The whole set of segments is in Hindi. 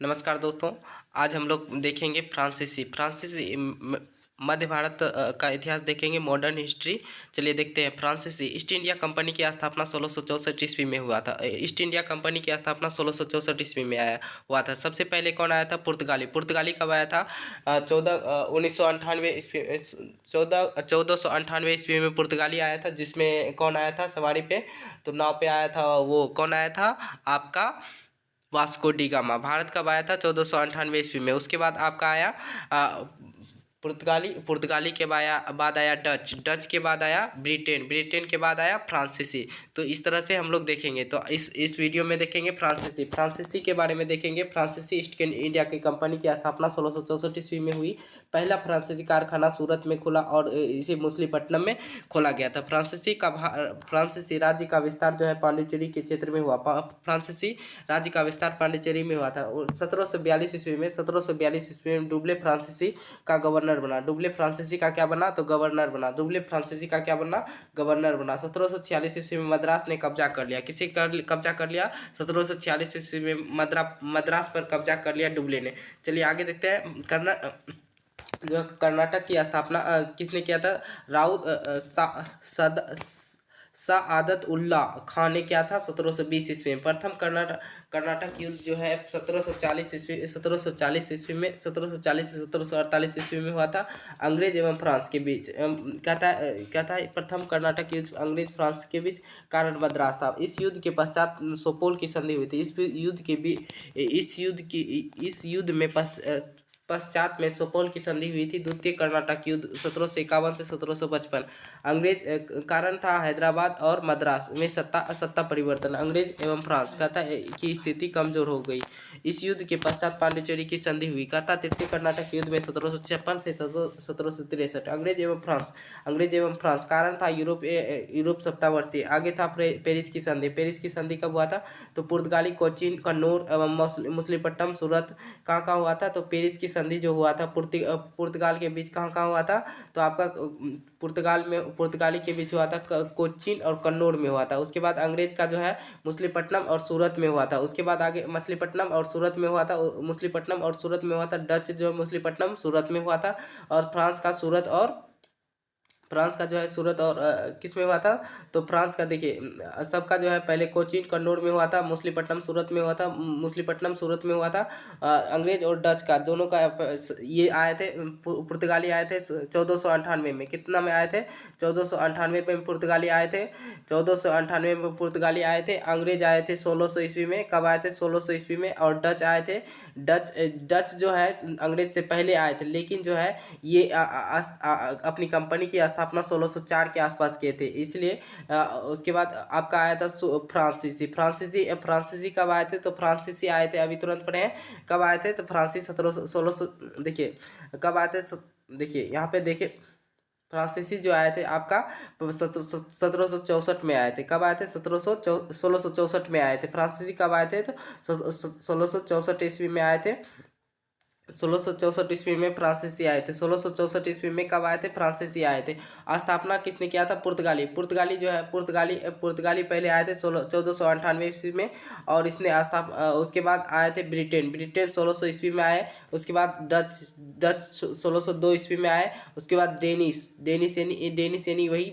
नमस्कार दोस्तों। आज हम लोग देखेंगे फ्रांसीसी मध्य भारत का इतिहास देखेंगे, मॉडर्न हिस्ट्री। चलिए देखते हैं। फ्रांसीसी ईस्ट इंडिया कंपनी की स्थापना 1664 ईस्वी में हुआ था। ईस्ट इंडिया कंपनी की स्थापना 1664 ईस्वी में हुआ था। सबसे पहले कौन आया था? पुर्तगाली। पुर्तगाली कब आया था? 1498 ईस्वी में पुर्तगाली आया था। जिसमें कौन आया था सवारी पे? तो नाव पे आया था। वो कौन आया था आपका? Vasco D gamma. भारत कब आया था? 1498 ईस्वी में। उसके बाद आपका आया पुर्तगाली के बाद आया डच। डच के बाद आया ब्रिटेन। ब्रिटेन के बाद आया फ्रांसीसी। तो इस तरह से हम लोग देखेंगे। तो इस वीडियो में देखेंगे फ्रांसीसी के बारे में देखेंगे। फ्रांसीसी ईस्ट इंडिया की कंपनी की स्थापना 1664 ईस्वी में हुई। पहला फ्रांसीसी कारखाना सूरत में खुला और इसे मछलीपट्टनम में खोला गया था। फ्रांसीसी राज्य का विस्तार जो है पांडिचेरी के क्षेत्र में हुआ। फ्रांसीसी राज्य का विस्तार पांडिचेरी में हुआ था। 1742 ईस्वी में डुब्ले फ्रांसीसी का गवर्नर बना। डुब्ले फ्रांसीसी का क्या बना? तो गवर्नर बना। डुब्ले फ्रांसीसी का क्या बना? गवर्नर बना। 1746 ईस्वी में मद्रास ने कब्जा कर लिया। कब्जा कर लिया? 1746 ईस्वी में मद्रास पर कब्जा कर लिया डुब्ले ने। चलिए आगे देखते हैं। जो कर्नाटक की स्थापना किसने किया था? राउत सआदत उल्ला खान ने किया था 1720 ईस्वी में। प्रथम कर्नाटक युद्ध जो है 1740 ईस्वी में 1740 से 1748 ईस्वी में हुआ था, अंग्रेज एवं फ्रांस के बीच। कहता है प्रथम कर्नाटक युद्ध अंग्रेज फ्रांस के बीच कारण मद्रास था। इस युद्ध के पश्चात सोपोल की संधि हुई थी। इस युद्ध में पश्चात में सोपोल की संधि हुई थी। द्वितीय कर्नाटक युद्ध 1751 से 1755। अंग्रेज कारण था हैदराबाद और मद्रास में सत्ता परिवर्तन। अंग्रेज एवं फ्रांस कहता है की स्थिति कमजोर हो गई। इस युद्ध के पश्चात पांडिचेरी की संधि हुई। कहता तृतीय कर्नाटक युद्ध में 1756 से 1763। अंग्रेज एवं फ्रांस कारण था यूरोप सत्तावर्षीय। आगे था पेरिस की संधि। पेरिस की संधि कब हुआ था? तो पुर्तगाली कोचीन कन्नौर एवं मछलीपट्टनम सूरत कहाँ हुआ था? तो पेरिस की संधि जो हुआ था पुर्तगाल के बीच कहाँ हुआ था? तो आपका पुर्तगाली के बीच हुआ था कोचीन और कन्नौर में हुआ था। उसके बाद अंग्रेज का जो है मछलीपट्टनम और सूरत में हुआ था। उसके बाद आगे मछलीपट्टनम और सूरत में हुआ था। मछलीपट्टनम और सूरत में हुआ था। डच जो मछलीपट्टनम सूरत में हुआ था। और फ्रांस का जो है सूरत और किस में हुआ था? तो फ्रांस का देखिए सबका जो है पहले कोचीन कन्नौर में हुआ था, मछलीपट्टनम सूरत में हुआ था। मछलीपट्टनम सूरत में हुआ था। अंग्रेज और डच का दोनों का ये आए थे। पुर्तगाली आए थे 1498 में। कितना में आए थे? 1498 में पुर्तगाली आए थे। 1498 में पुर्तगाली आए थे। अंग्रेज आए थे 1600 ईस्वी में। कब आए थे? 1600 ईस्वी में। और डच आए थे। डच जो है अंग्रेज से पहले आए थे, लेकिन जो है ये अपनी कंपनी की स्थापना 1604 के आसपास किए थे। इसलिए उसके बाद आपका आया था फ्रांसीसी कब आए थे? तो फ्रांसीसी आए थे, अभी तुरंत पढ़े हैं कब आए थे? तो फ्रांसीसी 1600 देखिए कब आए थे। देखिए यहाँ पे देखिए फ्रांसीसी जो आए थे आपका 1764 में आए थे। कब आए थे? 1664 में आए थे। फ्रांसीसी कब आए थे? तो 1664 ईस्वी में आए थे। 1664 ईस्वी में फ्रांसीसी आए थे। 1664 ईस्वी में कब आए थे? फ्रांसीसी आए थे। स्थापना किसने किया था? पुर्तगाली जो है पुर्तगाली पहले आए थे 1498 ईस्वी में। और इसने उसके बाद आए थे ब्रिटेन 1600 ईस्वी में आए। उसके बाद डच 1602 ईस्वी में आए। उसके बाद डेनिस यानी वही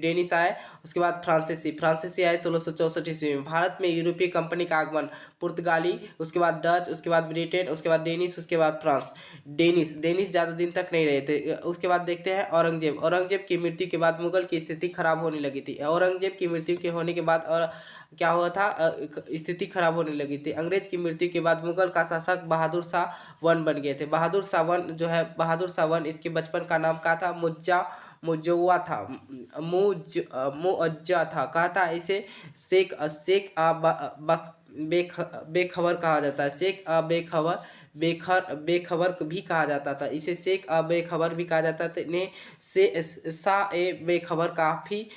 डेनिस आए। उसके बाद फ्रांसीसी आए 1664 ईस्वी में। भारत में यूरोपीय कंपनी का आगमन पुर्तगाली, उसके बाद डच, उसके बाद ब्रिटेन, उसके बाद डेनिस, उसके बाद फ्रांस। डेनिस ज़्यादा दिन तक नहीं रहे थे। उसके बाद देखते हैं औरंगजेब की मृत्यु के बाद मुगल की स्थिति खराब होने लगी थी। औरंगजेब की मृत्यु के होने के बाद और क्या हुआ था? स्थिति खराब होने लगी थी। अंग्रेज की मृत्यु के बाद मुगल का शासक बहादुर शाह वन बन गए थे। बहादुर शाह वन इसके बचपन का नाम क्या था? मुज्जवा था। मुअज्जा था। कहा था इसे शेख बेखबर कहा जाता है। बेखबर भी कहा जाता था। इसे शेख बेखबर भी कहा जाता था। इन्हें से सा ए बेखबर काफी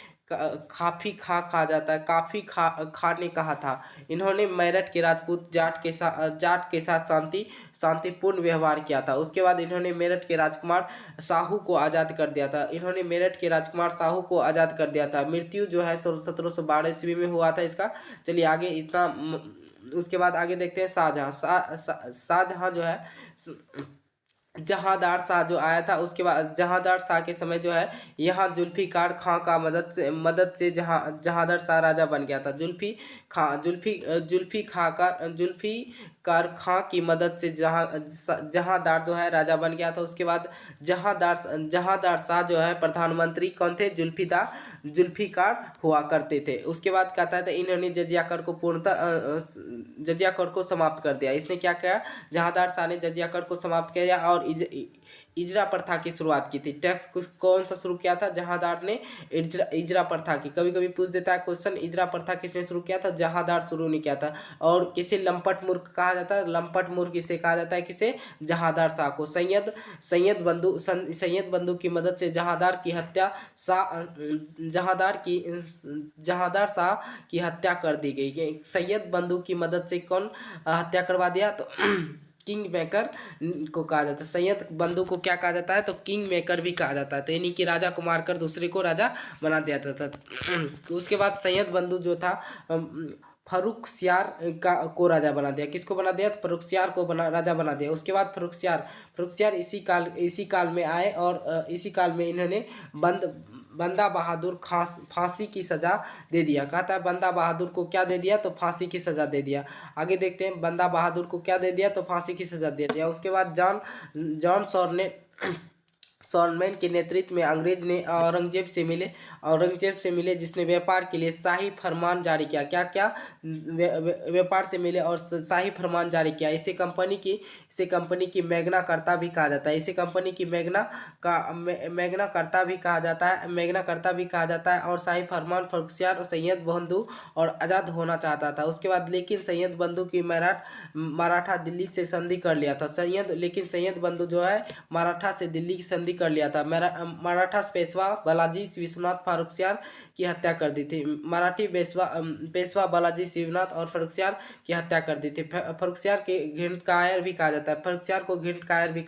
खा कहा जाता है। काफी खा ने कहा था। इन्होंने मेरठ के राजपूत जाट के साथ शांतिपूर्ण व्यवहार किया था। उसके बाद इन्होंने मेरठ के राजकुमार साहू को आज़ाद कर दिया था। मृत्यु जो है 1712 ईस्वी में हुआ था इसका। चलिए आगे इतना उसके बाद आगे देखते हैं शाहजहाँ। शाहजहाँ जो है जहांदार शाह जो आया था, उसके बाद जहांदार शाह के समय जो है यहाँ जुल्फिकार खां का मदद से जहांदार शाह राजा बन गया था। जुल्फिकार खां की मदद से जहांदार जो है राजा बन गया था। उसके बाद जहांदार शाह जो है प्रधानमंत्री कौन थे? जुल्फिकार हुआ करते थे। उसके बाद कहता था इन्होंने जजिया कर को जजिया कर को समाप्त कर दिया। इसने क्या किया? जहांदार शाह ने जजिया कर को समाप्त किया और इजरा प्रथा की शुरुआत की थी। टैक्स कौन सा शुरू किया था? जहांदार ने इजरा प्रथा की। कभी कभी पूछ देता है क्वेश्चन, इजरा प्रथा किसने शुरू किया था? जहांदार शुरू नहीं किया था। और किसे लंपट मूर्ख कहा जाता है? लंपट मूर्ख किसे कहा जाता है? किसे? जहांदार शाह को। सैयद बंधु की मदद से जहांदार शाह की हत्या कर दी गई। सैयद बंधु की मदद से कौन हत्या करवा दिया? तो किंग मेकर को कहा जाता है। सैयद बंधु को क्या कहा जाता है? तो किंग मेकर भी कहा जाता है। तो यानी कि राजा को मारकर दूसरे को राजा बना दिया जाता था। उसके बाद सैयद बंधु जो था फर्रुखसियार को राजा बना दिया। किसको बना दिया? तो फर्रुखसियार को राजा बना दिया। उसके बाद फर्रुखसियार इसी काल में आए और इसी काल में इन्होंने बंदा बहादुर फांसी की सजा दे दिया। कहता है बंदा बहादुर को क्या दे दिया? तो फांसी की सजा दे दिया। आगे देखते हैं, बंदा बहादुर को क्या दे दिया? तो फांसी की सजा दे दिया। उसके बाद जॉन सॉलमैन के नेतृत्व में अंग्रेज ने औरंगजेब से मिले जिसने व्यापार के लिए शाही फरमान जारी किया। क्या क्या? व्यापार से मिले और शाही फरमान जारी किया। इसे कंपनी की मैग्ना कर्ता भी कहा जाता है। इसे कंपनी की मैग्ना कर्ता भी कहा जाता है। और शाही फरमान फर्रुखसियार और सैयद बंधु और आज़ाद होना चाहता था। उसके बाद लेकिन सैयद बंधु की मराठा दिल्ली से संधि कर लिया था। सैयद बंधु जो है मराठा से दिल्ली की संधि कर लिया था। मराठा पेशवा बालाजी विश्वनाथ फर्रुखसियार की हत्या कर दी थी। मराठी पेशवा बालाजी शिवनाथ और फर्रुखसियार की हत्या कर दी थी। फर्रुखसियार के घृणकायर भी कहा जाता है। फर्रुखसियार को घृणकायर भी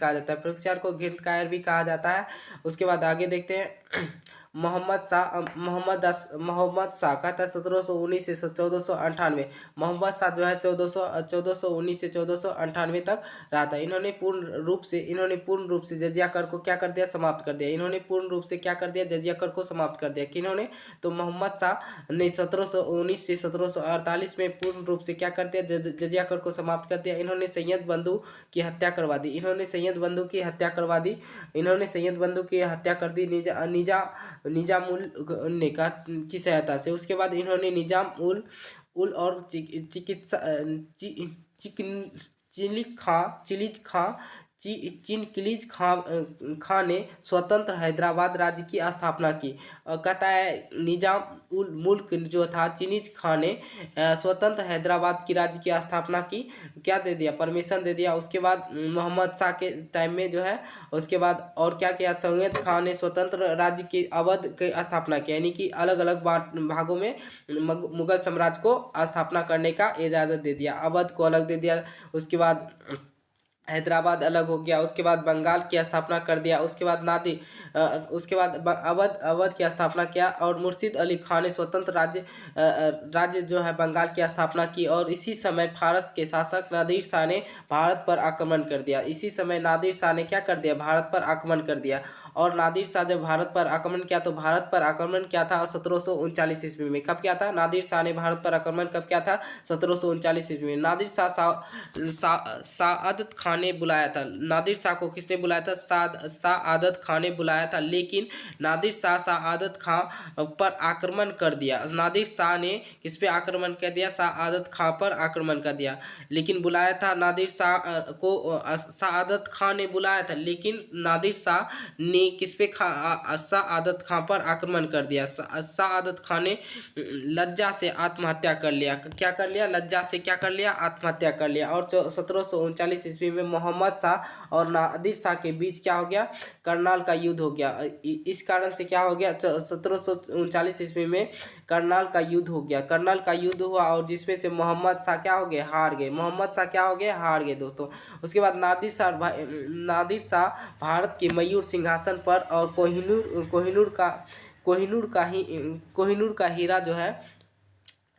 कहा जाता है। उसके बाद आगे देखते हैं, मोहम्मद शाह कहता है 1719 से 1498। मोहम्मद शाह जो है 1419 से 1498 तक रहा था। इन्होंने पूर्ण रूप से जजिया कर को क्या कर दिया? समाप्त कर दिया। इन्होंने पूर्ण रूप से क्या कर दिया? जजिया कर को समाप्त कर दिया। किन्होंने? तो मोहम्मद शाह ने 1719 से 1748 में पूर्ण रूप से क्या कर दिया? जजिया कर को समाप्त कर दिया। इन्होंने सैयद बंधु की हत्या करवा दी। इन्होंने सैयद बंधु की हत्या कर दी निजाम उल नेका की सहायता से। उसके बाद इन्होंने निजाम उल और चिनकिलीज खां ने स्वतंत्र हैदराबाद राज्य की स्थापना की। कहता है निजाम उल मुल्क जो था चिनीज खां ने स्वतंत्र हैदराबाद की राज्य की स्थापना की। क्या दे दिया? परमिशन दे दिया। उसके बाद मोहम्मद शाह के टाइम में जो है, उसके बाद और क्या किया? सैयद खान ने स्वतंत्र राज्य की अवध की स्थापना की। यानी कि अलग अलग भागों में मुगल साम्राज्य को स्थापना करने का इजाज़त दे दिया। अवध को अलग दे दिया। उसके बाद हैदराबाद अलग हो गया। उसके बाद बंगाल की स्थापना कर दिया। उसके बाद अवध की स्थापना किया और मुर्शिद अली खान ने स्वतंत्र राज्य जो है बंगाल की स्थापना की। और इसी समय फारस के शासक नादिर शाह ने भारत पर आक्रमण कर दिया। इसी समय नादिर शाह ने क्या कर दिया? भारत पर आक्रमण कर दिया। और नादिर शाह जब भारत पर आक्रमण किया तो भारत पर आक्रमण किया था 1739 ईस्वी में। कब किया था? नादिर शाह ने भारत पर आक्रमण कब किया था? 1739 ईस्वी में। नादिर शाह साआदत खान ने बुलाया था। नादिर शाह को किसने बुलाया था? साआदत खान ने बुलाया था। लेकिन नादिर शाह साआदत खान पर आक्रमण कर दिया। नादिर शाह ने किस पे आक्रमण कर दिया? साआदत खान पर आक्रमण कर दिया। लेकिन बुलाया था नादिर शाह को साआदत खान ने बुलाया था। लेकिन नादिर शाह ने किस पे साआदत खान पर आक्रमण कर दिया। साआदत खान ने लज्जा से आत्महत्या कर लिया। क्या कर लिया? लज्जा से क्या कर लिया? आत्महत्या कर लिया। और 1739 ईस्वी में मोहम्मद शाह और नादिर शाह के बीच क्या हो गया? करनाल का युद्ध हो गया। इस कारण से क्या हो गया? 1739 ईस्वी में करनाल का युद्ध हो गया। करनाल का युद्ध हुआ और जिसमें से मोहम्मद शाह क्या हो गए? हार गए। मोहम्मद शाह क्या हो गए? हार गए दोस्तों। उसके बाद नादिर शाह भारत के मयूर सिंहासन पर और कोहिनूर का हीरा जो है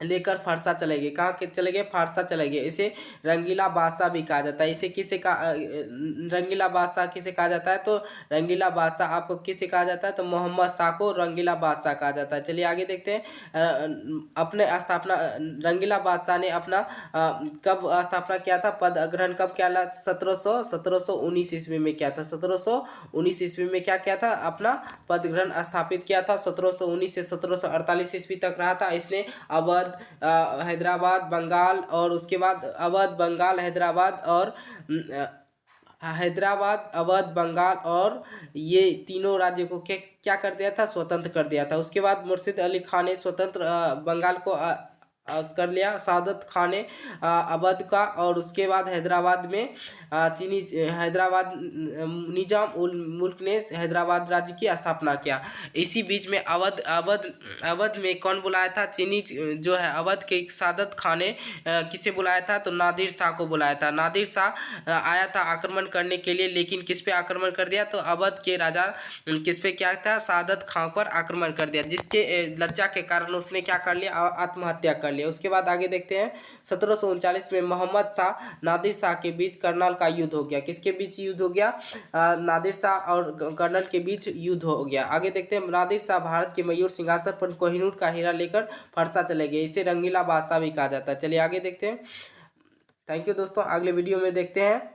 लेकर फारसा चले गए। कहाँ के चले गए? फारसा चले गए। इसे रंगीला बादशाह भी कहा जाता है। इसे किसे का रंगीला बादशाह किसे कहा जाता है? तो रंगीला बादशाह आपको किसे कहा जाता है? तो मोहम्मद शाह को रंगीला बादशाह कहा जाता है। चलिए आगे देखते हैं। अपने स्थापना रंगीला बादशाह ने अपना कब स्थापना किया था? पद ग्रहण कब किया? 1719 ईस्वी में किया था। 1719 ईस्वी में क्या किया था? अपना पद ग्रहण स्थापित किया था। 1719 से 1748 ईस्वी तक रहा था। इसने अवध, हैदराबाद, बंगाल, और उसके बाद अवध, बंगाल, हैदराबाद और हैदराबाद, अवध, बंगाल और ये तीनों राज्यों को क्या कर दिया था? स्वतंत्र कर दिया था। उसके बाद मुर्शिद अली खान ने स्वतंत्र बंगाल को कर लिया। सादत खान ने अवध का, और उसके बाद हैदराबाद में चीनी हैदराबाद निजाम उल मुल्क ने हैदराबाद राज्य की स्थापना किया। इसी बीच में अवध में कौन बुलाया था? चीनी जो है अवध के सादत खान ने किसे बुलाया था? तो नादिर शाह को बुलाया था। नादिर शाह आया था आक्रमण करने के लिए, लेकिन किस पे आक्रमण कर दिया? तो अवध के राजा किस पे क्या था? सादत खान पर आक्रमण कर दिया, जिसके लज्जा के कारण उसने क्या कर लिया? आत्महत्या कर लिया। उसके बाद आगे देखते हैं। 1739 में मोहम्मद शाह नादिर शाह के बीच करनाल का युद्ध हो गया। किसके बीच युद्ध हो गया? नादिर शाह और कर्नल के बीच युद्ध हो गया। आगे देखते हैं। नादिर शाह भारत के मयूर सिंहासन पर कोहिनूर का हीरा लेकर फरसा चले गए। इसे रंगीला बादशाह भी कहा जाता है। चलिए आगे देखते हैं। थैंक यू दोस्तों, अगले वीडियो में देखते हैं।